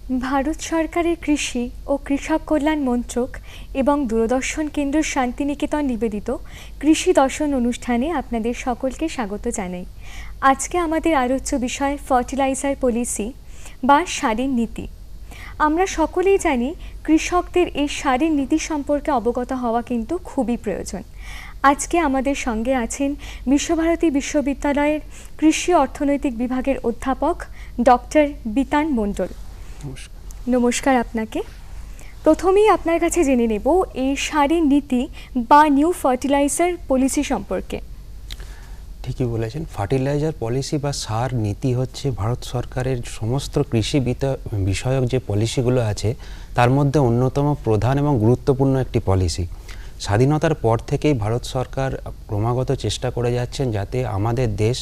ভারত সরকারের কৃষি ও কৃষক কল্যাণ মন্ত্রক এবং দূরদর্শন কেন্দ্র শান্তিনিকেতন নিবেদিত কৃষি দর্শন অনুষ্ঠানে আপনাদের সকলকে স্বাগত জানাই। আজকে আমাদের আলোচ্য বিষয় ফার্টিলাইজার পলিসি বা সারের নীতি। আমরা সকলেই জানি কৃষকদের এই সারের নীতি সম্পর্কে অবগত হওয়া কিন্তু খুবই প্রয়োজন। আজকে আমাদের সঙ্গে আছেন বিশ্বভারতী বিশ্ববিদ্যালয়ের কৃষি অর্থনৈতিক বিভাগের অধ্যাপক ডক্টর বিতান মণ্ডল। নমস্কার আপনাকে। প্রথমেই আপনার কাছে জেনে নেব এই সারের নীতি বা নিউ ফার্টিলাইজার পলিসি সম্পর্কে। ঠিকই বলেছেন, ফার্টিলাইজার পলিসি বা সার নীতি হচ্ছে ভারত সরকারের সমস্ত কৃষি বিষয়ক যে পলিসিগুলো আছে তার মধ্যে অন্যতম প্রধান এবং গুরুত্বপূর্ণ একটি পলিসি। স্বাধীনতার পর থেকেই ভারত সরকার ক্রমাগত চেষ্টা করে যাচ্ছেন যাতে আমাদের দেশ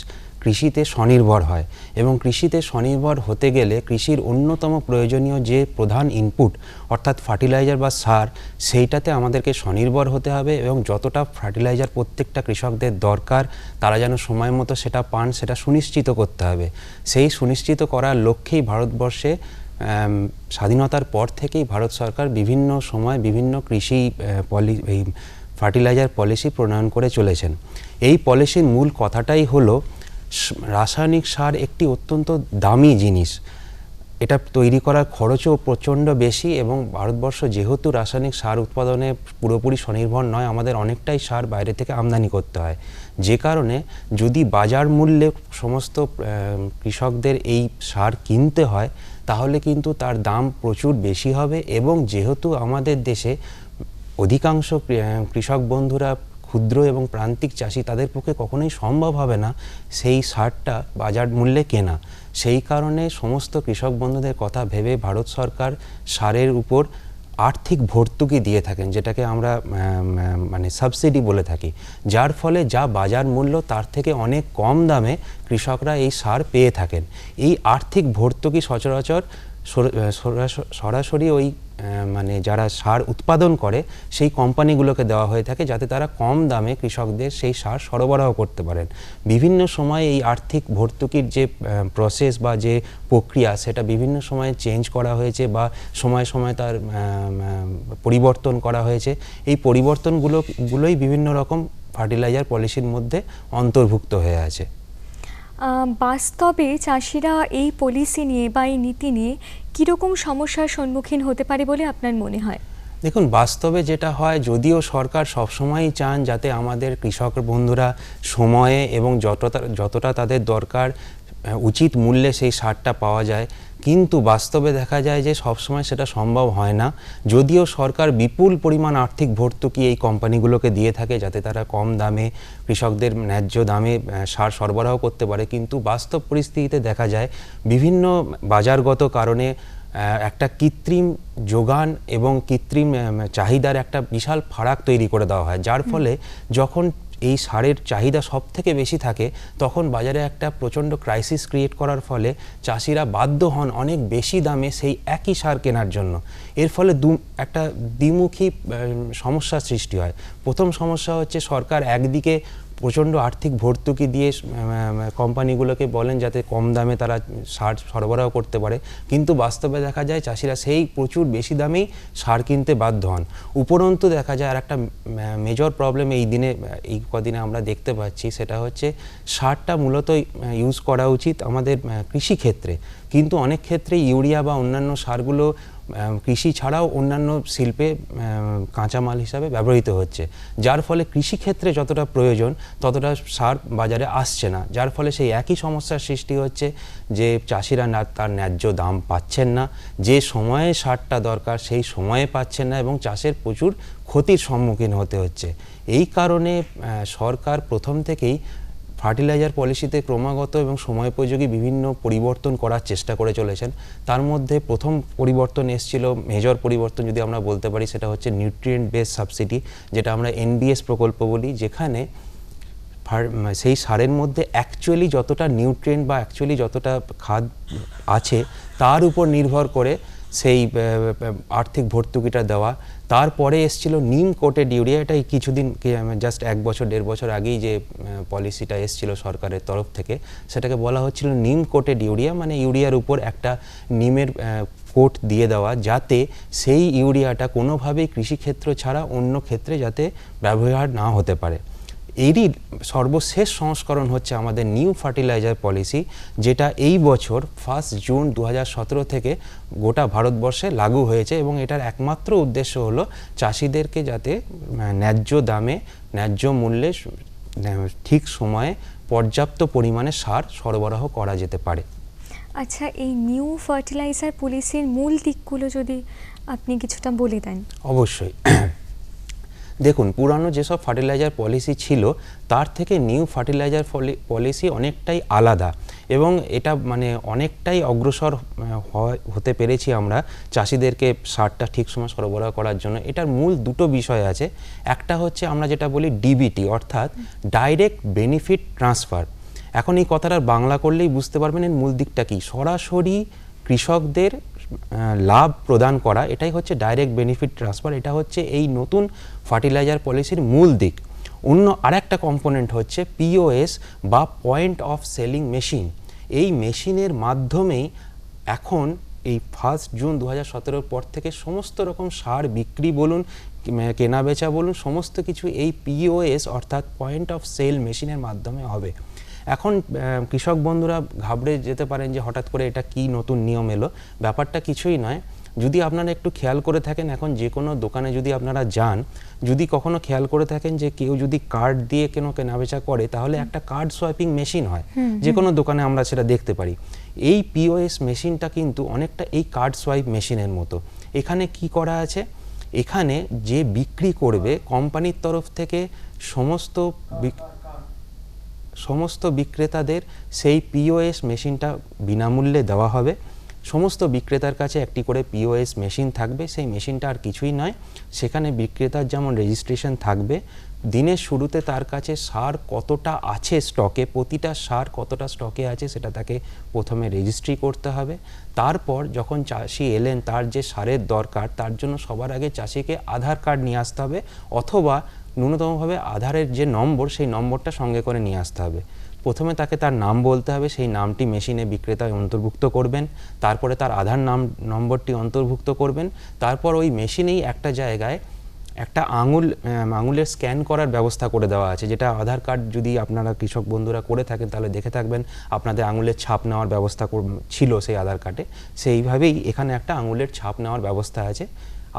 কৃষিতে স্বনির্ভর হয়, এবং কৃষিতে স্বনির্ভর হতে গেলে কৃষির অন্যতম প্রয়োজনীয় যে প্রধান ইনপুট অর্থাৎ ফার্টিলাইজার বা সার, সেইটাতে আমাদেরকে স্বনির্ভর হতে হবে এবং যতটা ফার্টিলাইজার প্রত্যেকটা কৃষকদের দরকার তারা যেন সময় মতো সেটা পান সেটা সুনিশ্চিত করতে হবে। সেই সুনিশ্চিত করার লক্ষ্যেই ভারতবর্ষে স্বাধীনতার পর থেকেই ভারত সরকার বিভিন্ন সময় বিভিন্ন কৃষি এই ফার্টিলাইজার পলিসি প্রণয়ন করে চলেছেন। এই পলিসির মূল কথাটাই হলো রাসায়নিক সার একটি অত্যন্ত দামি জিনিস, এটা তৈরি করার খরচও প্রচণ্ড বেশি, এবং ভারতবর্ষ যেহেতু রাসায়নিক সার উৎপাদনে পুরোপুরি স্বনির্ভর নয়, আমাদের অনেকটাই সার বাইরে থেকে আমদানি করতে হয়। যে কারণে যদি বাজার মূল্যে সমস্ত কৃষকদের এই সার কিনতে হয় তাহলে কিন্তু তার দাম প্রচুর বেশি হবে, এবং যেহেতু আমাদের দেশে অধিকাংশ কৃষক বন্ধুরা ক্ষুদ্র এবং প্রান্তিক চাষি, তাদের পক্ষে কখনোই সম্ভব হবে না সেই সারটা বাজার মূল্যে কেনা। সেই কারণে সমস্ত কৃষক বন্ধুদের কথা ভেবে ভারত সরকার সারের উপর আর্থিক ভর্তুকি দিয়ে থাকেন, যেটাকে আমরা মানে সাবসিডি বলে থাকি, যার ফলে যা বাজার মূল্য তার থেকে অনেক কম দামে কৃষকরা এই সার পেয়ে থাকেন। এই আর্থিক ভর্তুকি সচরাচর সরাসরি ওই মানে যারা সার উৎপাদন করে সেই কোম্পানিগুলোকে দেওয়া হয়ে থাকে, যাতে তারা কম দামে কৃষকদের সেই সার সরবরাহ করতে পারেন। বিভিন্ন সময় এই আর্থিক ভর্তুকির যে প্রসেস বা যে প্রক্রিয়া সেটা বিভিন্ন সময়ে চেঞ্জ করা হয়েছে বা সময় সময় তার পরিবর্তন করা হয়েছে। এই পরিবর্তনগুলোই বিভিন্ন রকম ফার্টিলাইজার পলিসির মধ্যে অন্তর্ভুক্ত হয়ে আছে। বাস্তবে চাষিরা এই পলিসি নিয়ে বা এই নীতি নিয়ে কীরকম সমস্যার সম্মুখীন হতে পারে বলে আপনার মনে হয়? দেখুন, বাস্তবে যেটা হয়, যদিও সরকার সবসময়ই চান যাতে আমাদের কৃষক বন্ধুরা সময়ে এবং যতটা তাদের দরকার উচিত মূল্যে সেই সারটা পাওয়া যায়, কিন্তু বাস্তবে দেখা যায় যে সবসময় সেটা সম্ভব হয় না। যদিও সরকার বিপুল পরিমাণ আর্থিক ভর্তুকি এই কোম্পানিগুলোকে দিয়ে থাকে যাতে তারা কম দামে কৃষকদের ন্যায্য দামে সার সরবরাহ করতে পারে, কিন্তু বাস্তব পরিস্থিতিতে দেখা যায় বিভিন্ন বাজারগত কারণে একটা কৃত্রিম যোগান এবং কৃত্রিম চাহিদার একটা বিশাল ফারাক তৈরি করে দেওয়া হয়, যার ফলে যখন এই সারের চাহিদা সব থেকে বেশি থাকে তখন বাজারে একটা প্রচণ্ড ক্রাইসিস ক্রিয়েট করার ফলে চাষিরা বাধ্য হন অনেক বেশি দামে সেই একই সার কেনার জন্য। এর ফলে একটা দ্বিমুখী সমস্যার সৃষ্টি হয়। প্রথম সমস্যা হচ্ছে, সরকার একদিকে প্রচণ্ড আর্থিক ভর্তুকি দিয়ে কোম্পানিগুলোকে বলেন যাতে কম দামে তারা সার সরবরাহ করতে পারে, কিন্তু বাস্তবে দেখা যায় চাষিরা সেই প্রচুর বেশি দামেই সার কিনতে বাধ্য হন। উপরন্তু দেখা যায় আর একটা মেজর প্রবলেম এই কদিনে আমরা দেখতে পাচ্ছি, সেটা হচ্ছে সারটা মূলত ইউজ করা উচিত আমাদের কৃষিক্ষেত্রে, কিন্তু অনেক ক্ষেত্রে ইউরিয়া বা অন্যান্য সারগুলো কৃষি ছাড়াও অন্যান্য শিল্পে কাঁচামাল হিসাবে ব্যবহৃত হচ্ছে, যার ফলে কৃষিক্ষেত্রে যতটা প্রয়োজন ততটা সার বাজারে আসছে না, যার ফলে সেই একই সমস্যার সৃষ্টি হচ্ছে যে চাষিরা তার ন্যায্য দাম পাচ্ছেন না, যে সময়ে সারটা দরকার সেই সময়ে পাচ্ছেন না, এবং চাষের প্রচুর ক্ষতির সম্মুখীন হতে হচ্ছে। এই কারণে সরকার প্রথম থেকেই ফার্টিলাইজার পলিসিতে ক্রমাগত এবং সময়োপযোগী বিভিন্ন পরিবর্তন করার চেষ্টা করে চলেছেন। তার মধ্যে প্রথম পরিবর্তন এসেছিল, মেজর পরিবর্তন যদি আমরা বলতে পারি, সেটা হচ্ছে নিউট্রিয়েন্ট বেস সাবসিডি, যেটা আমরা NBS প্রকল্প বলি, যেখানে সেই সারের মধ্যে অ্যাকচুয়ালি যতটা নিউট্রিয়েন্ট বা অ্যাকচুয়ালি যতটা খাদ আছে তার উপর নির্ভর করে সেই আর্থিক ভর্তুকিটা দেওয়া। তারপরে এসেছিল নিম কোটেড ইউরিয়া, এটাই কিছুদিন জাস্ট 1-1.5 বছর আগেই যে পলিসিটা এসেছিল সরকারের তরফ থেকে, সেটাকে বলা হচ্ছিল নিম কোটেড ইউরিয়া, মানে ইউরিয়ার উপর একটা নিমের কোট দিয়ে দেওয়া, যাতে সেই ইউরিয়াটা কোনোভাবেই কৃষিক্ষেত্র ছাড়া অন্য ক্ষেত্রে যাতে ব্যবহার না হতে পারে। এরই সর্বশেষ সংস্করণ হচ্ছে আমাদের নিউ ফার্টিলাইজার পলিসি, যেটা এই বছর 1 জুন 2017 থেকে গোটা ভারতবর্ষে লাগু হয়েছে, এবং এটার একমাত্র উদ্দেশ্য হলো চাষিদেরকে যাতে ন্যায্য দামে ন্যায্য মূল্যে ঠিক সময়ে পর্যাপ্ত পরিমাণে সার সরবরাহ করা যেতে পারে। আচ্ছা, এই নিউ ফার্টিলাইজার পলিসির মূল দিকগুলো যদি আপনি কিছুটা বলে দেন। অবশ্যই। দেখুন, পুরানো যেসব ফার্টিলাইজার পলিসি ছিল তার থেকে নিউ ফার্টিলাইজার পলিসি অনেকটাই আলাদা, এবং এটা মানে অনেকটাই অগ্রসর হতে পেরেছি আমরা চাষিদেরকে সারটা ঠিক সময় সরবরাহ করার জন্য। এটার মূল দুটো বিষয় আছে। একটা হচ্ছে আমরা যেটা বলি ডিবিটি, অর্থাৎ ডাইরেক্ট বেনিফিট ট্রান্সফার। এখন এই কথাটার বাংলা করলেই বুঝতে পারবেন এর মূল দিকটা কি। সরাসরি কৃষকদের লাভ প্রদান করা, এটাই হচ্ছে ডাইরেক্ট বেনিফিট ট্রান্সফার। এটা হচ্ছে এই নতুন ফার্টিলাইজার পলিসির মূল দিক। অন্য আরেকটা কম্পোনেন্ট হচ্ছে পিওএস বা পয়েন্ট অফ সেলিং মেশিন। এই মেশিনের মাধ্যমেই এখন এই 1 জুন 2017 পর থেকে সমস্ত রকম সার বিক্রি বলুন, কেনা বেচা বলুন, সমস্ত কিছু এই পিওএস অর্থাৎ পয়েন্ট অফ সেল মেশিনের মাধ্যমে হবে। এখন কৃষক বন্ধুরা ঘাবড়ে যেতে পারেন যে হঠাৎ করে এটা কি নতুন নিয়ম এলো। ব্যাপারটা কিছুই নয়। যদি আপনারা একটু খেয়াল করে থাকেন, এখন যে কোনো দোকানে যদি আপনারা যান, যদি কখনো খেয়াল করে থাকেন যে কেউ যদি কার্ড দিয়ে কেন কেনাবেচা করে, তাহলে একটা কার্ড সোয়াইপিং মেশিন হয়, যে কোনো দোকানে আমরা সেটা দেখতে পারি। এই পিওএস মেশিনটা কিন্তু অনেকটা এই কার্ড সোয়াইপ মেশিনের মতো। এখানে কি করা আছে, এখানে যে বিক্রি করবে কোম্পানির তরফ থেকে সমস্ত বিক্রেতাদের সেই পিওএস মেশিনটা বিনামূল্যে দেওয়া হবে। সমস্ত বিক্রেতার কাছে একটি করে পিওএস মেশিন থাকবে। সেই মেশিনটা আর কিছুই নয়, সেখানে বিক্রেতার যেমন রেজিস্ট্রেশন থাকবে, দিনের শুরুতে তার কাছে সার কতটা আছে স্টকে, প্রতিটা সার কতটা স্টকে আছে সেটা তাকে প্রথমে রেজিস্ট্রি করতে হবে। তারপর যখন চাষি এলেন, তার যে সারের দরকার তার জন্য সবার আগে চাষিকে আধার কার্ড নিয়ে আসতে হবে, অথবা ন্যূনতমভাবে আধারের যে নম্বর সেই নম্বরটা সঙ্গে করে নিয়ে আসতে হবে। প্রথমে তাকে তার নাম বলতে হবে, সেই নামটি মেশিনে বিক্রেতা অন্তর্ভুক্ত করবেন। তারপরে তার আধার নম্বরটি অন্তর্ভুক্ত করবেন। তারপর ওই মেশিনেই একটা জায়গায় একটা আঙুলের স্ক্যান করার ব্যবস্থা করে দেওয়া আছে, যেটা আধার কার্ড যদি আপনারা কৃষক বন্ধুরা করে থাকেন তাহলে দেখে থাকবেন আপনাদের আঙুলের ছাপ নেওয়ার ব্যবস্থা ছিল সেই আধার কার্ডে। সেইভাবেই এখানে একটা আঙুলের ছাপ নেওয়ার ব্যবস্থা আছে।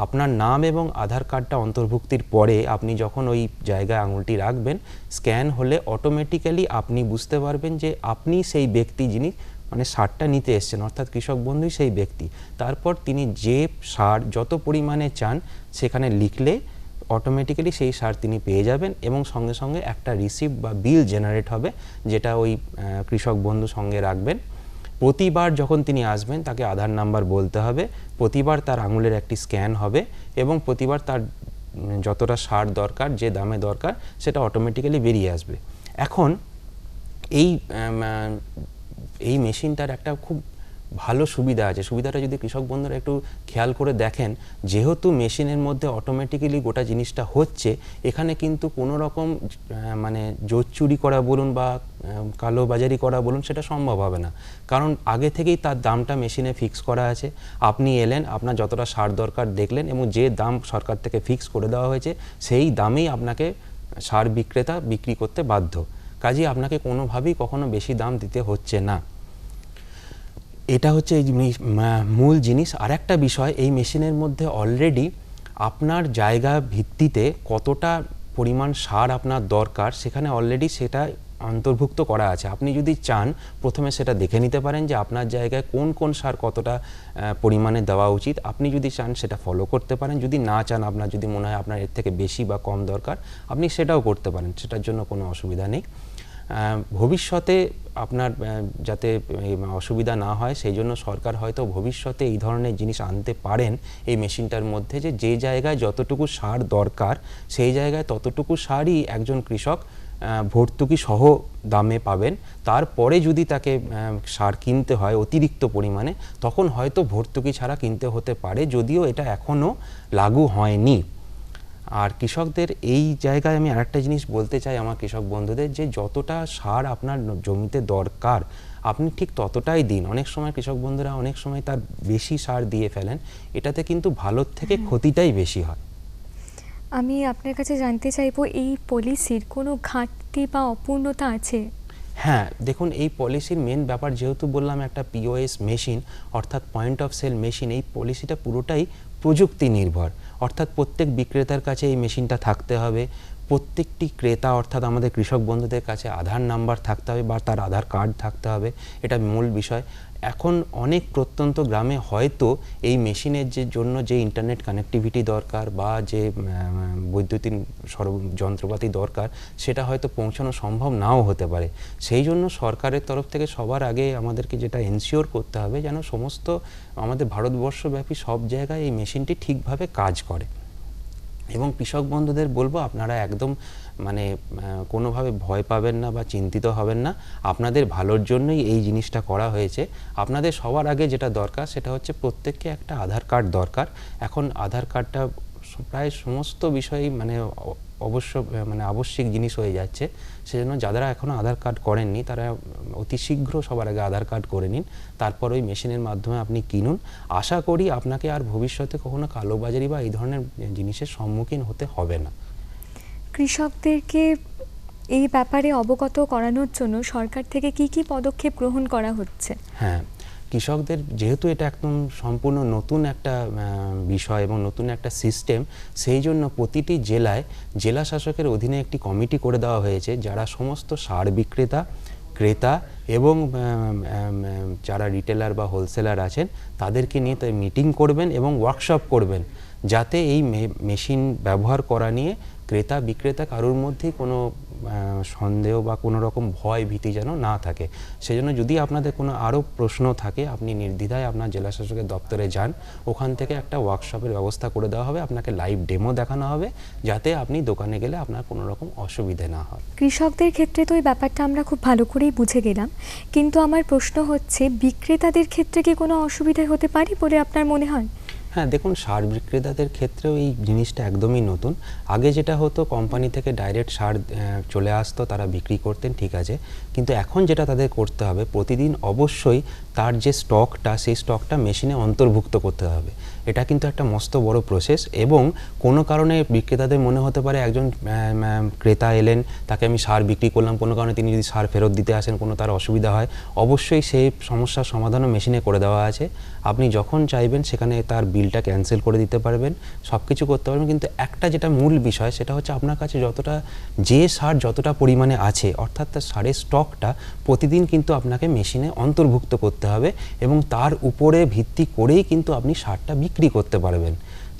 আপনার নাম এবং আধার কার্ডটা অন্তর্ভুক্তির পরে আপনি যখন ওই জায়গায় আঙুলটি রাখবেন, স্ক্যান হলে অটোমেটিক্যালি আপনি বুঝতে পারবেন যে আপনি সেই ব্যক্তি যিনি মানে সারটা নিতে এসছেন, অর্থাৎ কৃষক বন্ধুই সেই ব্যক্তি। তারপর তিনি যে সার যত পরিমাণে চান সেখানে লিখলে অটোমেটিক্যালি সেই সার তিনি পেয়ে যাবেন, এবং সঙ্গে সঙ্গে একটা রিসিপ্ট বা বিল জেনারেট হবে, যেটা ওই কৃষক বন্ধু সঙ্গে রাখবেন। প্রতিবার যখন তিনি আসবেন তাকে আধার নাম্বার বলতে হবে, প্রতিবার তার আঙুলের একটি স্ক্যান হবে, এবং প্রতিবার তার যতটা সার দরকার, যে দামে দরকার, সেটা অটোমেটিক্যালি বেরিয়ে আসবে। এখন এই মেশিনটার একটা খুব ভালো সুবিধা আছে। সুবিধাটা যদি কৃষক বন্ধুরা একটু খেয়াল করে দেখেন, যেহেতু মেশিনের মধ্যে অটোমেটিক্যালি গোটা জিনিসটা হচ্ছে, এখানে কিন্তু কোনো রকম মানে জোর চুরি করা বলুন বা কালোবাজারি করা বলুন সেটা সম্ভব হবে না, কারণ আগে থেকেই তার দামটা মেশিনে ফিক্স করা আছে। আপনি এলেন, আপনার যতটা সার দরকার দেখলেন, এবং যে দাম সরকার থেকে ফিক্স করে দেওয়া হয়েছে সেই দামেই আপনাকে সার বিক্রেতা বিক্রি করতে বাধ্য। কাজেই আপনাকে কোনোভাবেই কখনো বেশি দাম দিতে হচ্ছে না। এটা হচ্ছে এই মূল জিনিস। আর একটা বিষয়, এই মেশিনের মধ্যে অলরেডি আপনার জায়গা ভিত্তিতে কতটা পরিমাণ সার আপনার দরকার সেখানে অলরেডি সেটা অন্তর্ভুক্ত করা আছে। আপনি যদি চান প্রথমে সেটা দেখে নিতে পারেন যে আপনার জায়গায় কোন কোন সার কতটা পরিমাণে দেওয়া উচিত। আপনি যদি চান সেটা ফলো করতে পারেন, যদি না চান, আপনার যদি মনে হয় আপনার এর থেকে বেশি বা কম দরকার, আপনি সেটাও করতে পারেন, সেটার জন্য কোনো অসুবিধা নেই। ভবিষ্যতে আপনার যাতে অসুবিধা না হয় সেই জন্য সরকার হয়তো ভবিষ্যতে এই ধরনের জিনিস আনতে পারেন এই মেশিনটার মধ্যে, যে জায়গায় যতটুকু সার দরকার সেই জায়গায় ততটুকু সারই একজন কৃষক ভর্তুকি সহ দামে পাবেন। তারপরে যদি তাকে সার কিনতে হয় অতিরিক্ত পরিমাণে, তখন হয়তো ভর্তুকি ছাড়া কিনতে হতে পারে, যদিও এটা এখনও লাগু হয়নি। আর কৃষকদের এই জায়গায় আমি আরেকটা জিনিস বলতে চাই আমার কৃষক বন্ধুদের, যে যতটা সার আপনার জমিতে দরকার আপনি ঠিক ততটাই দিন। অনেক সময় কৃষক বন্ধুরা অনেক সময় তার বেশি সার দিয়ে ফেলেন, এটাতে কিন্তু ভালোর থেকে ক্ষতিটাই বেশি হয়। আমি আপনার কাছে জানতে চাইবো, এই পলিসির কোনো ঘাটতি বা অপূর্ণতা আছে? হ্যাঁ, দেখুন এই পলিসির মেন ব্যাপার, যেহেতু বললাম একটা পিওএস মেশিন অর্থাৎ পয়েন্ট অফ সেল মেশিন, এই পলিসিটা পুরোটাই প্রযুক্তি নির্ভর। অর্থাৎ প্রত্যেক বিক্রেতার কাছে এই মেশিনটা থাকতে হবে, প্রত্যেকটি ক্রেতা অর্থাৎ আমাদের কৃষক বন্ধুদের কাছে আধার নাম্বার থাকতে হবে বা তার আধার কার্ড থাকতে হবে, এটা মূল বিষয়। এখন অনেক প্রত্যন্ত গ্রামে হয়তো এই মেশিনের জন্য যে ইন্টারনেট কানেক্টিভিটি দরকার বা যে বৈদ্যুতিক যন্ত্রপাতি দরকার, সেটা হয়তো পৌঁছানো সম্ভব নাও হতে পারে। সেই জন্য সরকারের তরফ থেকে সবার আগে আমাদেরকে যেটা এনশিওর করতে হবে, যেন সমস্ত আমাদের ভারতবর্ষব্যাপী সব জায়গায় এই মেশিনটি ঠিকভাবে কাজ করে। এবং কৃষক বন্ধুদের বলবো, আপনারা একদম মানে কোনোভাবে ভয় পাবেন না বা চিন্তিত হবেন না, আপনাদের ভালোর জন্যই এই জিনিসটা করা হয়েছে। আপনাদের সবার আগে যেটা দরকার সেটা হচ্ছে প্রত্যেককে একটা আধার কার্ড দরকার। এখন আধার কার্ডটা প্রায় সমস্ত বিষয়ই অবশ্য আবশ্যিক জিনিস হয়ে যাচ্ছে। সেজন্য যারা এখনও আধার কার্ড করেননি তারা অতি শীঘ্র সবার আগে আধার কার্ড করে নিন, তারপর ওই মেশিনের মাধ্যমে আপনি কিনুন। আশা করি আপনাকে আর ভবিষ্যতে কখনো কালোবাজারি বা এই ধরনের জিনিসের সম্মুখীন হতে হবে না। কৃষকদেরকে এই ব্যাপারে অবগত করানোর জন্য সরকার থেকে কি কি পদক্ষেপ গ্রহণ করা হচ্ছে? হ্যাঁ, কৃষকদের যেহেতু এটা একদম সম্পূর্ণ নতুন একটা বিষয় এবং নতুন একটা সিস্টেম, সেই জন্য প্রতিটি জেলায় জেলা শাসকের অধীনে একটি কমিটি করে দেওয়া হয়েছে, যারা সমস্ত সার বিক্রেতা, ক্রেতা এবং যারা রিটেলার বা হোলসেলার আছেন তাদেরকে নিয়ে তাই মিটিং করবেন এবং ওয়ার্কশপ করবেন, যাতে এই মেশিন ব্যবহার করা নিয়ে ক্রেতা বিক্রেতা কারোর মধ্যেই কোনো সন্দেহ বা কোনো রকম ভয় ভীতি যেন না থাকে। সেজন্য যদি আপনাদের কোনো আরও প্রশ্ন থাকে, আপনি নির্দ্বিধায় আপনার জেলা শাসকের দপ্তরে যান, ওখান থেকে একটা ওয়ার্কশপের ব্যবস্থা করে দেওয়া হবে, আপনাকে লাইভ ডেমো দেখানো হবে, যাতে আপনি দোকানে গেলে আপনার কোনো রকম অসুবিধে না হয়। কৃষকদের ক্ষেত্রে তো এই ব্যাপারটা আমরা খুব ভালো করেই বুঝে গেলাম, কিন্তু আমার প্রশ্ন হচ্ছে বিক্রেতাদের ক্ষেত্রে কি কোনো অসুবিধা হতে পারে বলে আপনার মনে হয়? হ্যাঁ, দেখুন সার বিক্রেতাদের ক্ষেত্রেও এই জিনিসটা একদমই নতুন। আগে যেটা হতো, কোম্পানি থেকে ডাইরেক্ট সার চলে আসতো, তারা বিক্রি করতেন, ঠিক আছে, কিন্তু এখন যেটা তাদের করতে হবে, প্রতিদিন অবশ্যই তার যে স্টকটা, সেই স্টকটা মেশিনে অন্তর্ভুক্ত করতে হবে। এটা কিন্তু একটা মস্ত বড় প্রসেস, এবং কোনো কারণে বিক্রেতাদের মনে হতে পারে একজন ক্রেতা এলেন, তাকে আমি সার বিক্রি করলাম, কোনো কারণে তিনি যদি সার ফেরত দিতে আসেন, কোনো তার অসুবিধা হয়, অবশ্যই সেই সমস্যার সমাধানও মেশিনে করে দেওয়া আছে। আপনি যখন চাইবেন সেখানে তার বিলটা ক্যান্সেল করে দিতে পারবেন, সব কিছু করতে পারবেন। কিন্তু একটা যেটা মূল বিষয়, সেটা হচ্ছে আপনার কাছে যে সার যতটা পরিমাণে আছে, অর্থাৎ তার সারের স্টকটা প্রতিদিন কিন্তু আপনাকে মেশিনে অন্তর্ভুক্ত করতে হবে, এবং তার উপরে ভিত্তি করেই কিন্তু আপনি সারটা বিক্রি করতে পারবেন।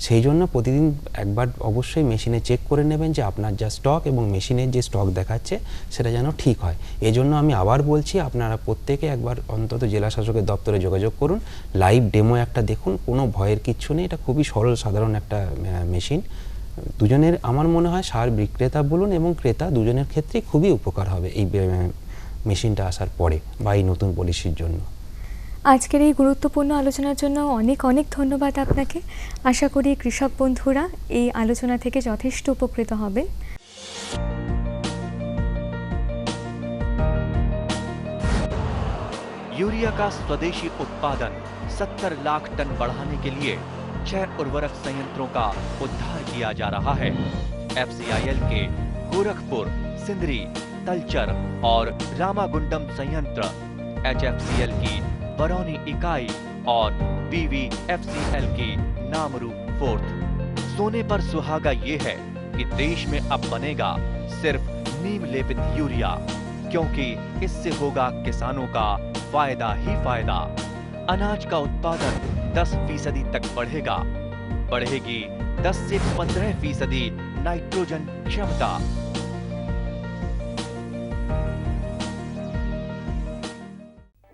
সেই জন্য প্রতিদিন একবার অবশ্যই মেশিনে চেক করে নেবেন যে আপনার যা স্টক এবং মেশিনের যে স্টক দেখাচ্ছে সেটা যেন ঠিক হয়। এজন্য আমি আবার বলছি, আপনারা প্রত্যেকে একবার অন্তত জেলা শাসকের দপ্তরে যোগাযোগ করুন, লাইভ ডেমো একটা দেখুন, কোনো ভয়ের কিচ্ছু নেই, এটা খুবই সরল সাধারণ একটা মেশিন। দুজনের আমার মনে হয় সার বিক্রেতা বলুন এবং ক্রেতা দুজনের ক্ষেত্রেই খুবই উপকার হবে এই মেশিনটা আসার পরে বা এই নতুন পলিসির জন্য। আজকের এই গুরুত্বপূর্ণ আলোচনার জন্য অনেক অনেক ধন্যবাদ আপনাকে। আশা করি কৃষক বন্ধুরা এই আলোচনা থেকে যথেষ্ট উপকৃত হবেন। यूरिया का स्वदेशी उत्पादन 70 लाख टन बढ़ाने के लिए 6 उर्वरक संयंत्रों का उद्धार किया जा रहा है। एफसीआईएल के गोरखपुर, सिंदरी, तलचर और रामागुंडम संयंत्र, एचएफसीएल की बरौनी इकाई और बीवीएफसीएल की नामरू फोर्थ। सोने पर सुहागा ये है कि देश में अब बनेगा सिर्फ नीम लेपित यूरिया, क्योंकि इससे होगा किसानों का फायदा ही फायदा। अनाज का उत्पादन 10% तक बढ़ेगा, बढ़ेगी 10 से 15% नाइट्रोजन क्षमता।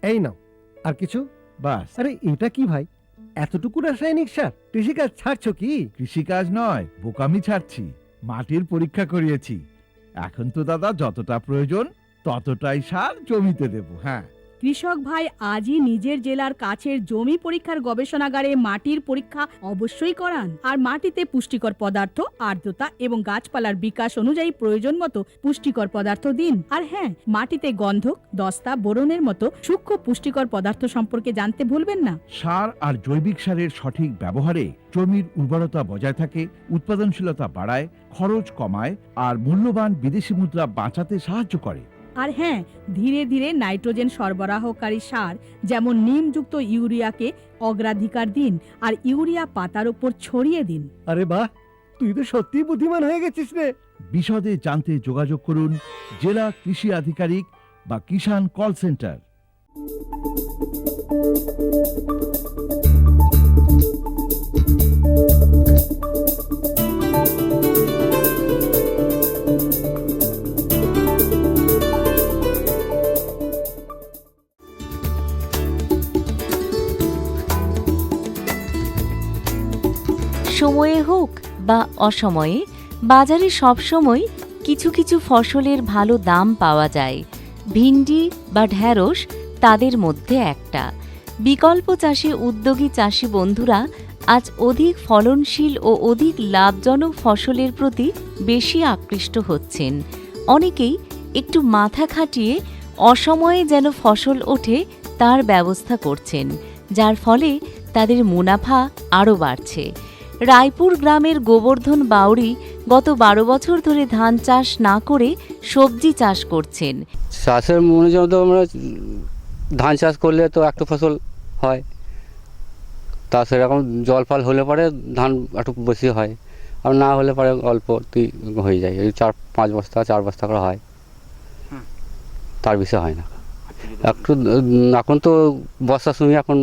এই নাও আর কিছু বাস। আরে এটা কি ভাই, এতটুকু রাসায়নিক সার? কৃষিকাজ ছাড়ছো কি? কৃষিকাজ নয়, বোকামি ছাড়ছি। মাটির পরীক্ষা করিয়েছি। এখন তো দাদা যতটা প্রয়োজন ততটাই সার জমিতে দেব। হ্যাঁ, কৃষক ভাই আজই নিজের জেলার কাছের জমি পরীক্ষার গবেষণাগারে মাটির পরীক্ষা অবশ্যই করান আর মাটিতে পুষ্টিকর পদার্থ, আর্দ্রতা এবং গাছপালার বিকাশ অনুযায়ী প্রয়োজন মতো পুষ্টিকর পদার্থ দিন। আর হ্যাঁ, মাটিতে গন্ধক, দস্তা, বোরনের মতো সূক্ষ্ম পুষ্টিকর পদার্থ সম্পর্কে জানতে ভুলবেন না। সার আর জৈবিক সারের সঠিক ব্যবহারে জমির উর্বরতা বজায় থাকে, উৎপাদনশীলতা বাড়ায়, খরচ কমায় আর মূল্যবান বিদেশি মুদ্রা বাঁচাতে সাহায্য করে। আর হ্যাঁ, ধীরে ধীরে নাইট্রোজেন সরবরাহকারী সার যেমন নিমযুক্ত ইউরিয়াকে অগ্রাধিকার দিন আর ইউরিয়া পাতার উপর ছড়িয়ে দিন। আরে বাহ, তুই তো সত্যিই বুদ্ধিমান হয়ে গেছিস রে। বিশদে জানতে যোগাযোগ করুন জেলা কৃষি আধিকারিক বা কিষাণ কল সেন্টার। সময়ে হোক বা অসময়ে বাজারে সবসময় কিছু কিছু ফসলের ভালো দাম পাওয়া যায়। ভিন্ডি বা ঢ্যাঁড়স তাদের মধ্যে একটা। বিকল্প চাষে উদ্যোগী চাষি বন্ধুরা আজ অধিক ফলনশীল ও অধিক লাভজনক ফসলের প্রতি বেশি আকৃষ্ট হচ্ছেন। অনেকেই একটু মাথা খাটিয়ে অসময়ে যেন ফসল ওঠে তার ব্যবস্থা করছেন, যার ফলে তাদের মুনাফা আরও বাড়ছে। রায়পুর গ্রামের গোবর্ধন বাউরি গত 12 বছর ধরে ধান চাষ না করে সবজি চাষ করছেন। চাষের মনোযোগ তো আমরা ধান চাষ করলে তো একটা ফসল হয়, তা সেরকম জল ফল হলে পরে ধান একটু বেশি হয়, আর না হলে পরে অল্পতেই হয়ে যায়। এই 4-5 বস্তা 4 বস্তা করে হয়, তার বেশি হয় না। একটু এখন তো বর্ষার সময় এখন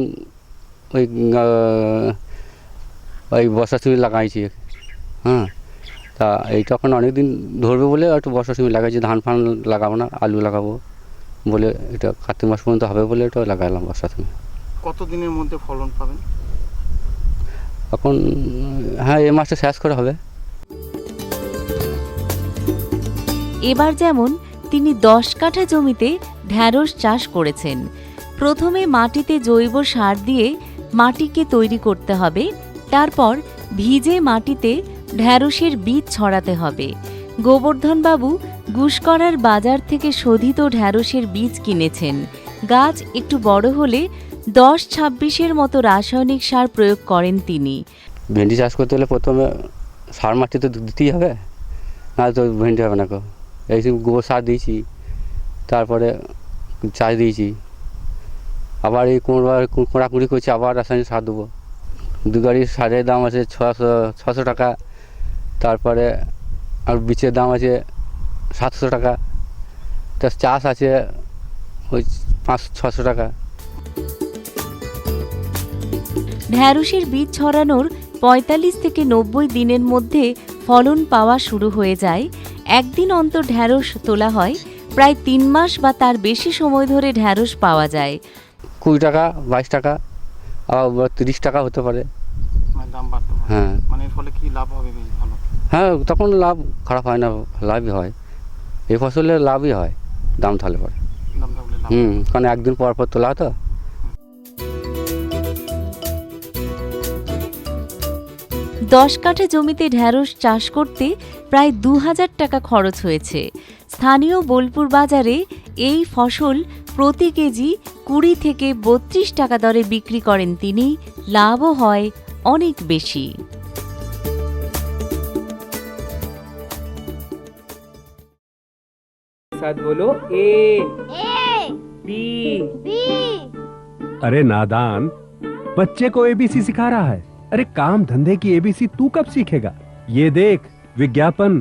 ওই বর্ষার সময় লাগাইছি, হ্যাঁ, তা এইটা এখন অনেকদিন ধরবে বলে একটু বর্ষার সময় লাগাইছি। ধান ফান লাগাবো না, আলু লাগাবো বলে এটা কার্তিক মাস পর্যন্ত হবে বলে এটা লাগাইলাম বর্ষার সময়। কতদিনের মধ্যে ফলন পাবেন এখন? হ্যাঁ, এই মাসটা শেষ করে হবে। এবার যেমন তিনি 10 কাঠা জমিতে ঢ্যাঁড়স চাষ করেছেন। প্রথমে মাটিতে জৈব সার দিয়ে মাটিকে তৈরি করতে হবে, তারপর ভিজে মাটিতে ঢ্যাঁড়সের বীজ ছড়াতে হবে। গোবর্ধনবাবু গুসকরার বাজার থেকে শোধিত ঢ্যাঁড়সের বীজ কিনেছেন। গাছ একটু বড় হলে 10-26-এর মতো রাসায়নিক সার প্রয়োগ করেন তিনি। ভেন্ডি চাষ করতে হলে প্রথমে সার মাটি তো দিতেই হবে, না তো ভেন্ডি হবে না। এই গোবর সার দিয়েছি, তারপরে চাষ দিয়েছি, আবার এই কোঁড়াকুড়ি করছি, আবার রাসায়নিক সার দেবো। 2 গাড়ির সারের দাম আছে 600 টাকা, তারপরে আর বীজের দাম আছে 700 টাকা, তার চাষ আছে ওই 500-600 টাকা। ঢ্যাঁড়সের বীজ ছড়ানোর 45 থেকে 90 দিনের মধ্যে ফলন পাওয়া শুরু হয়ে যায়। একদিন অন্তর ঢ্যাঁড়স তোলা হয়। প্রায় 3 মাস বা তার বেশি সময় ধরে ঢ্যাঁড়স পাওয়া যায়। 20 টাকা, 22 টাকা, আবার 30 টাকা হতে পারে। দাম বাড়তে পারে। হ্যাঁ, মানে এর ফলে কি লাভ হবে? বেশ ভালো। হ্যাঁ, তখন লাভ খারাপ হয় না, লাভই হয়। এই ফসলে লাভই হয়, দাম থাকলে পরে। দাম থাকলে লাভ। কারণ একদিন পর পর তোলা তো। 10 কাঠা জমিতে ঢ্যাঁড়স চাষ করতে প্রায় 2000 টাকা খরচ হয়েছে। স্থানীয় বোলপুর বাজারে এই ফসল প্রতি কেজি 20 থেকে 32 টাকা দরে বিক্রি করেন তিনি। লাভও হয় অনেক বেশি। साथ बोलो ए बी। अरे नादान, बच्चे को एबीसी सिखा रहा है। अरे काम धंधे की एबीसी तू कब सीखेगा? ये देख विज्ञापन।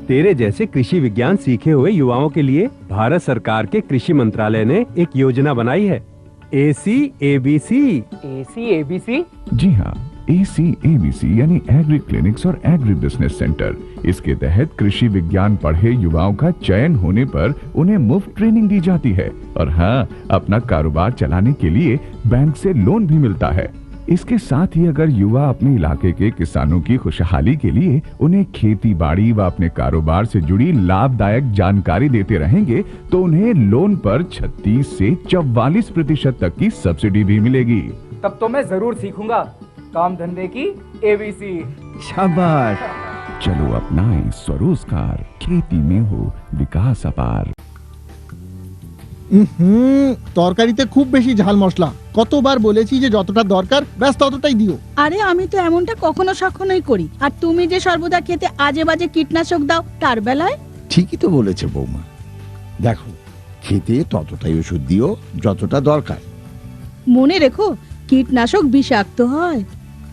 तेरे जैसे कृषि विज्ञान सीखे हुए युवाओं के लिए भारत सरकार के कृषि मंत्रालय ने एक योजना बनाई है, एसी एबीसी। जी हाँ, ACABC यानी एग्री क्लिनिक्स और एग्री बिजनेस सेंटर। इसके तहत कृषि विज्ञान पढ़े युवाओं का चयन होने पर उन्हें मुफ्त ट्रेनिंग दी जाती है और हाँ, अपना कारोबार चलाने के लिए बैंक से लोन भी मिलता है। इसके साथ ही अगर युवा अपने इलाके के किसानों की खुशहाली के लिए उन्हें खेती बाड़ी व अपने कारोबार से जुड़ी लाभदायक जानकारी देते रहेंगे तो उन्हें लोन पर 36 से 44% तक की सब्सिडी भी मिलेगी। तब तो मैं जरूर सीखूंगा काम धंधे की एबीसी। शाबाश, चलो अपनाएं स्वरोजगार, खेती में हो विकास अपार। তরকারিতে খুব বেশি ঝাল মশলা, কতবার বলেছি যে যতটা দরকার ব্যাস ততটাই দিও। আরে আমি তো এমনটা কখনো সখনোই করি, আর তুমি যে সর্বদা খেতে আজে বাজে কীটনাশক দাও তার বেলায়। ঠিকই তো বলেছে বৌমা, দেখো খেতে ততটাই ওষুধ দিও যতটা দরকার। মনে রেখো কীটনাশক বিষাক্ত হয়,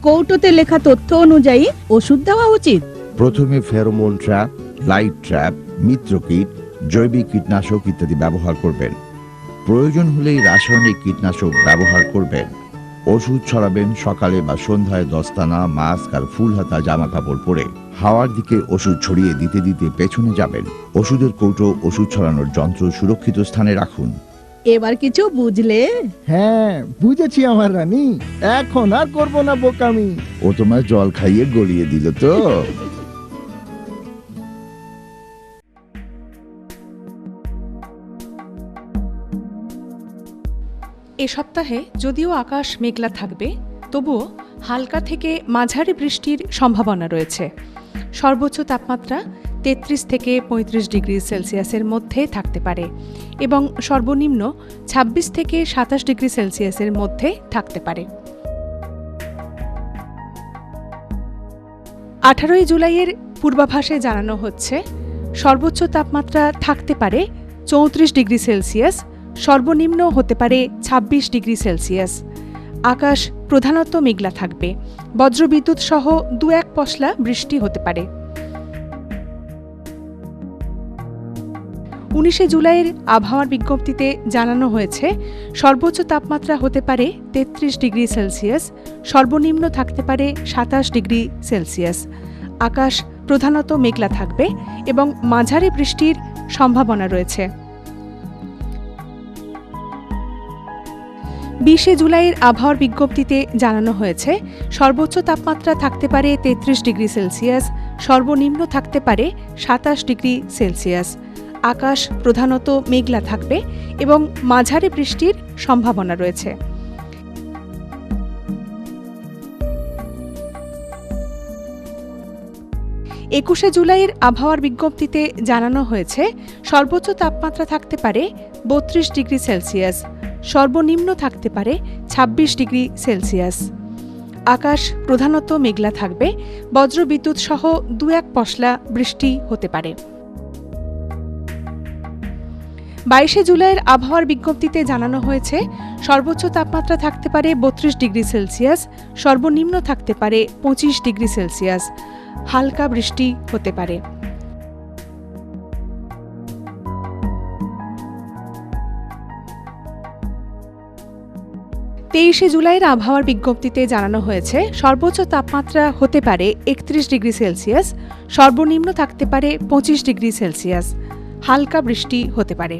কৌটোতে লেখা তথ্য অনুযায়ী ওষুধ দেওয়া উচিত। প্রথমে ফেরোমোন ট্র্যাপ, লাইট ট্র্যাপ, মিত্রকীট, জৈবিক কীটনাশক ইত্যাদি ব্যবহার করবেন। প্রয়োজন হলেই রাসায়নিক কীটনাশক ব্যবহার করবেন। ওষুধ ছড়াবেন সকালে বা সন্ধ্যায় দস্তানা, মাস্ক আর ফুল হাতা জামা কাপড় পরে। হাওয়ার দিকে ওষুধ ছড়িয়ে দিতে দিতে পেছনে যাবেন। ওষুধের কৌটো, ওষুধ ছড়ানোর যন্ত্র সুরক্ষিত স্থানে রাখুন। এবার কিছু বুঝলে? হ্যাঁ বুঝেছি আমার রানী, এখন আর করবো না বোকামি। ও তোমার জল খাইয়ে গলিয়ে দিল তো। এ সপ্তাহে যদিও আকাশ মেঘলা থাকবে, তবুও হালকা থেকে মাঝারি বৃষ্টির সম্ভাবনা রয়েছে। সর্বোচ্চ তাপমাত্রা 33 থেকে 35 ডিগ্রি সেলসিয়াসের মধ্যে থাকতে পারে এবং সর্বনিম্ন 26 থেকে 27 ডিগ্রি সেলসিয়াসের মধ্যে থাকতে পারে। 18 জুলাইয়ের পূর্বাভাসে জানানো হচ্ছে সর্বোচ্চ তাপমাত্রা থাকতে পারে 34 ডিগ্রি সেলসিয়াস, সর্বনিম্ন হতে পারে 26 ডিগ্রি সেলসিয়াস। আকাশ প্রধানত মেঘলা থাকবে, বজ্রবিদ্যুৎ সহ 2-1 পশলা বৃষ্টি হতে পারে। 19 জুলাইয়ের আবহাওয়ার বিজ্ঞপ্তিতে জানানো হয়েছে সর্বোচ্চ তাপমাত্রা হতে পারে 33 ডিগ্রি সেলসিয়াস, সর্বনিম্ন থাকতে পারে 27 ডিগ্রি সেলসিয়াস। আকাশ প্রধানত মেঘলা থাকবে এবং মাঝারি বৃষ্টির সম্ভাবনা রয়েছে। 20 জুলাইয়ের আবহাওয়ার বিজ্ঞপ্তিতে জানানো হয়েছে সর্বোচ্চ তাপমাত্রা থাকতে পারে 33 ডিগ্রি সেলসিয়াস, সর্বনিম্ন থাকতে পারে 27 ডিগ্রি সেলসিয়াস। আকাশ প্রধানত মেঘলা থাকবে এবং মাঝারি বৃষ্টির সম্ভাবনা রয়েছে। 21 জুলাইয়ের আবহাওয়ার বিজ্ঞপ্তিতে জানানো হয়েছে সর্বোচ্চ তাপমাত্রা থাকতে পারে 32 ডিগ্রি সেলসিয়াস, সর্বনিম্ন থাকতে পারে 26 ডিগ্রি সেলসিয়াস। আকাশ প্রধানত মেঘলা থাকবে, বজ্রবিদ্যুৎ সহ 2-1 পশলা বৃষ্টি হতে পারে। 22 জুলাইয়ের আবহাওয়ার বিজ্ঞপ্তিতে জানানো হয়েছে সর্বোচ্চ তাপমাত্রা থাকতে পারে 32 ডিগ্রি সেলসিয়াস, সর্বনিম্ন থাকতে পারে 25 ডিগ্রি সেলসিয়াস। হালকা বৃষ্টি হতে পারে। 23 জুলাইয়ের আবহাওয়ার বিজ্ঞপ্তিতে জানানো হয়েছে সর্বোচ্চ তাপমাত্রা হতে পারে 31 ডিগ্রি সেলসিয়াস, সর্বনিম্ন থাকতে পারে 25 ডিগ্রি সেলসিয়াস। হালকা বৃষ্টি হতে পারে।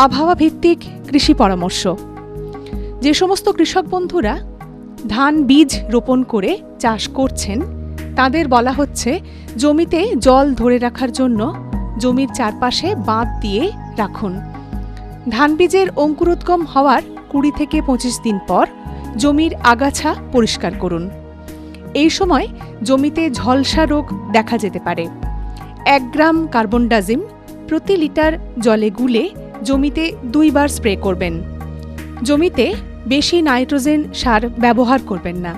আবহাওয়া ভিত্তিক কৃষি পরামর্শ। যে সমস্ত কৃষক বন্ধুরা ধান বীজ রোপণ করে চাষ করছেন তাদের বলা হচ্ছে জমিতে জল ধরে রাখার জন্য জমির চারপাশে বাঁধ দিয়ে রাখুন। ধান বীজের অঙ্কুরোদ্গম হওয়ার 20 থেকে 25 দিন পর জমির আগাছা পরিষ্কার করুন। এই সময় জমিতে ঝলসা রোগ দেখা যেতে পারে। 1 গ্রাম কার্বনডাজিম প্রতি লিটার জলে গুলে জমিতে 2 বার স্প্রে করবেন। জমিতে বেশি নাইট্রোজেন সার ব্যবহার করবেন না।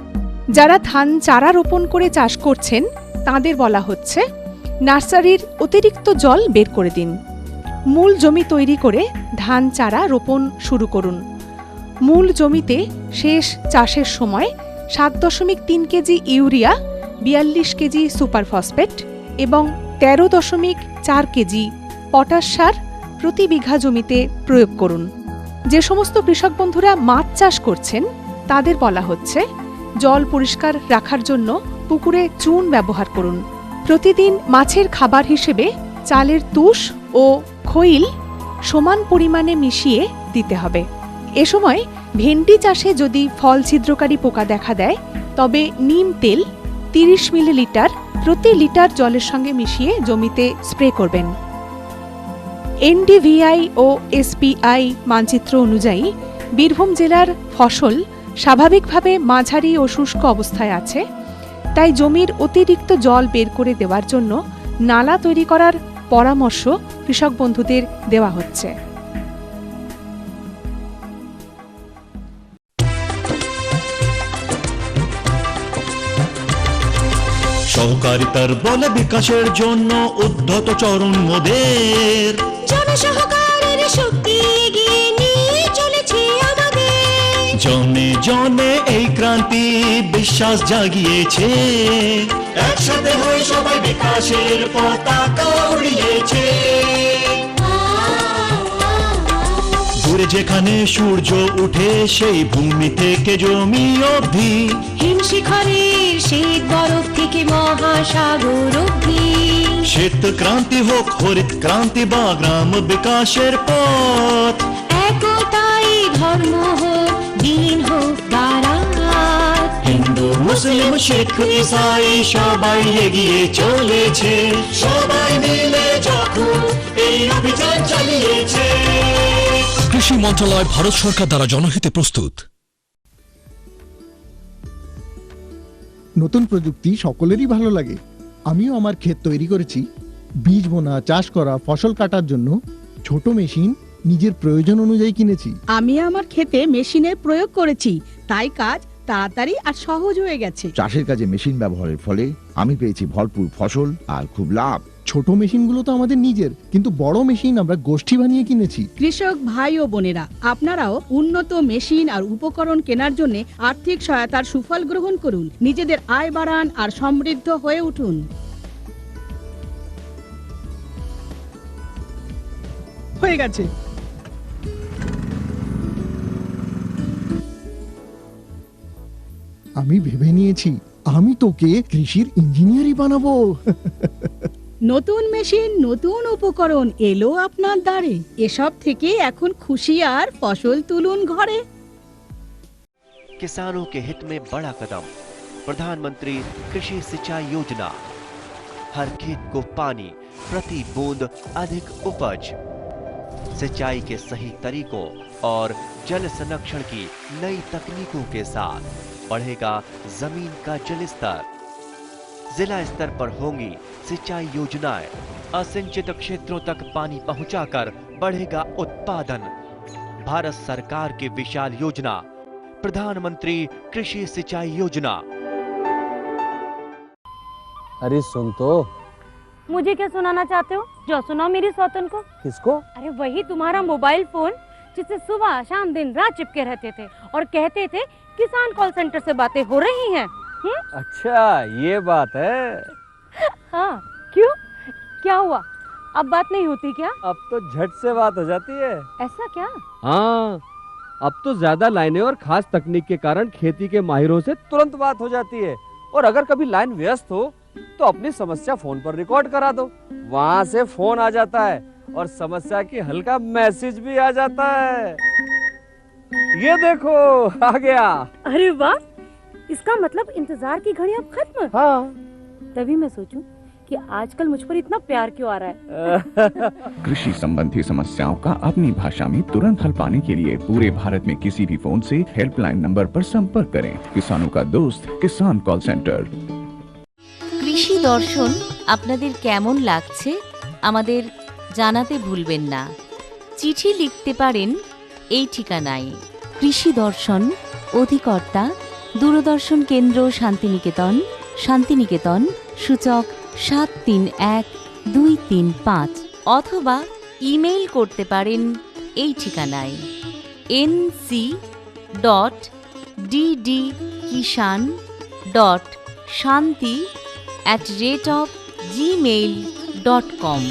যারা ধান চারা রোপণ করে চাষ করছেন তাদের বলা হচ্ছে নার্সারির অতিরিক্ত জল বের করে দিন। মূল জমি তৈরি করে ধান চারা রোপণ শুরু করুন। মূল জমিতে শেষ চাষের সময় 7.3 KG urea, 42 KG super phosphate এবং 13.4 কেজি পটাশ সার প্রতি বিঘা জমিতে প্রয়োগ করুন। যে সমস্ত কৃষক বন্ধুরা মাছ চাষ করছেন তাদের বলা হচ্ছে জল পরিষ্কার রাখার জন্য পুকুরে চুন ব্যবহার করুন। প্রতিদিন মাছের খাবার হিসেবে চালের তুষ ও খৈল সমান পরিমাণে মিশিয়ে দিতে হবে। এ সময় ভেন্ডি চাষে যদি ফল ছিদ্রকারী পোকা দেখা দেয় তবে নিম তেল 30 মিলিলিটার প্রতি লিটার জলের সঙ্গে মিশিয়ে জমিতে স্প্রে করবেন। এনডিভিআই ও এসপিআই মানচিত্র অনুযায়ী বীরভূম জেলার ফসল স্বাভাবিকভাবে মাঝারি ও শুষ্ক অবস্থায় আছে, তাই জমির অতিরিক্ত জল বের করে দেওয়ার জন্য নালা তৈরি করার পরামর্শ কৃষক বন্ধুদের দেওয়া হচ্ছে। সহকারিতার বলে বিকাশের জন্য উদ্ধত চরণ মোদের, জনসহকারের শক্তি এগিয়ে নিয়ে চলেছে আমাদের। জনে জনে এই ক্রান্তি বিশ্বাস জাগিয়েছে, একসাথে হয়ে সবাই বিকাশের পতাকা উড়িয়েছে। দূরে যেখানে সূর্য উঠে সেই ভূমি থেকে জমি অবধি, হিমশিখরের শীত বরফ থেকে মহাসাগর অবধি, শ্বেত ক্রান্তি হোক হরিত ক্রান্তি বা গ্রাম বিকাশের পথ, একতাই ধর্ম হোক দিন হোক বারাত। হিন্দু মুসলিম শিখ ইসাই সবাই এগিয়ে চলেছে, সবাই মিলে যখন এই অভিযান চালিয়েছে। কৃষি মন্ত্রণালয় ভারত সরকার দ্বারা জনহিতে প্রস্তুত। নতুন প্রযুক্তি সকলেরই ভালো লাগে। আমিও আমার ক্ষেত তৈরি করেছি। বীজ বোনা, চাষ করা, ফসল কাটার জন্য ছোট মেশিন নিজের প্রয়োজন অনুযায়ী কিনেছি। আমি আমার ক্ষেতে মেশিনের প্রয়োগ করেছি, তাই কাজ তাড়াতাড়ি আর সহজ হয়ে গেছে। চাষের কাজে মেশিন ব্যবহারের ফলে আমি পেয়েছি ভরপুর ফসল আর খুব লাভ। ছোট মেশিনগুলো তো আমাদের নিজের, কিন্তু বড় মেশিন আমরা গোষ্ঠী বানিয়ে কিনেছি। কৃষক ভাই ও বোনেরা, আপনারাও উন্নত মেশিন আর উপকরণ কেনার জন্য আর্থিক সহায়তার সুফল গ্রহণ করুন, নিজেদের আয় বাড়ান আর সমৃদ্ধ হয়ে উঠুন। হয়ে গেছে। আমি ভেবে নিয়েছি আমি তোকে কৃষির ইঞ্জিনিয়ারই বানাবো। নতুন মেশিন, নতুন উপকরণ এলো আপনার দ্বারে। এসব থেকে এখন খুশি আর ফসল তুলুন ঘরে। किसानों के हित में बड़ा कदम, प्रधानमंत्री कृषि सिंचाई योजना। हर खेत को पानी, प्रति बूंद अधिक उपज। सिंचाई के सही तरीकों और जल संरक्षण की नई तकनीकों के साथ बढ़ेगा जमीन का जल स्तर। जिला स्तर पर होंगी सिंचाई योजनाएं। असिंचित क्षेत्रों तक पानी पहुंचाकर बढ़ेगा उत्पादन। भारत सरकार की विशाल योजना प्रधानमंत्री कृषि सिंचाई योजना। अरे सुन तो। मुझे क्या सुनाना चाहते हो? जो सुनाओ मेरी सौतन को। किसको? अरे वही तुम्हारा मोबाइल फोन जिससे सुबह शाम दिन रात चिपके रहते थे और कहते थे किसान कॉल सेंटर से बातें हो रही हैं। अच्छा ये बात है। हाँ क्यों, क्या हुआ? अब बात नहीं होती क्या? अब तो झट से बात हो जाती है। ऐसा क्या? हाँ, अब तो ज्यादा लाइनें और खास तकनीक के कारण खेती के माहिरों से तुरंत बात हो जाती है। और अगर कभी लाइन व्यस्त हो तो अपनी समस्या फोन पर रिकॉर्ड करा दो, वहाँ से फोन आ जाता है और समस्या की हल का मैसेज भी आ जाता है। ये देखो आ गया। अरे वाह, इसका मतलब इंतजार की घड़ी अब खत्म। हाँ। तभी मैं सोचूं कि आजकल मुझ पर इतना प्यार क्यों आ रहा है। कृषि संबंधी समस्याओं का अपनी भाषा में तुरंत हल पाने के लिए पूरे भारत में किसी भी फोन से हेल्पलाइन नंबर पर संपर्क करें। किसानों का दोस्त किसान कॉल सेंटर। কৃষি দর্শন আপনাদের কেমন লাগছে আমাদের জানাতে ভুলবেন না। চিঠি লিখতে পারেন এই ঠিকানায়। কৃষি দর্শন, অধিকর্তা দূরদর্শন কেন্দ্র, শান্তিনিকেতন, শান্তিনিকেতন, সূচক 731235, অথবা ইমেইল করতে পারেন এই ঠিকানায় nc.ddkishan.shanti@gmail.com।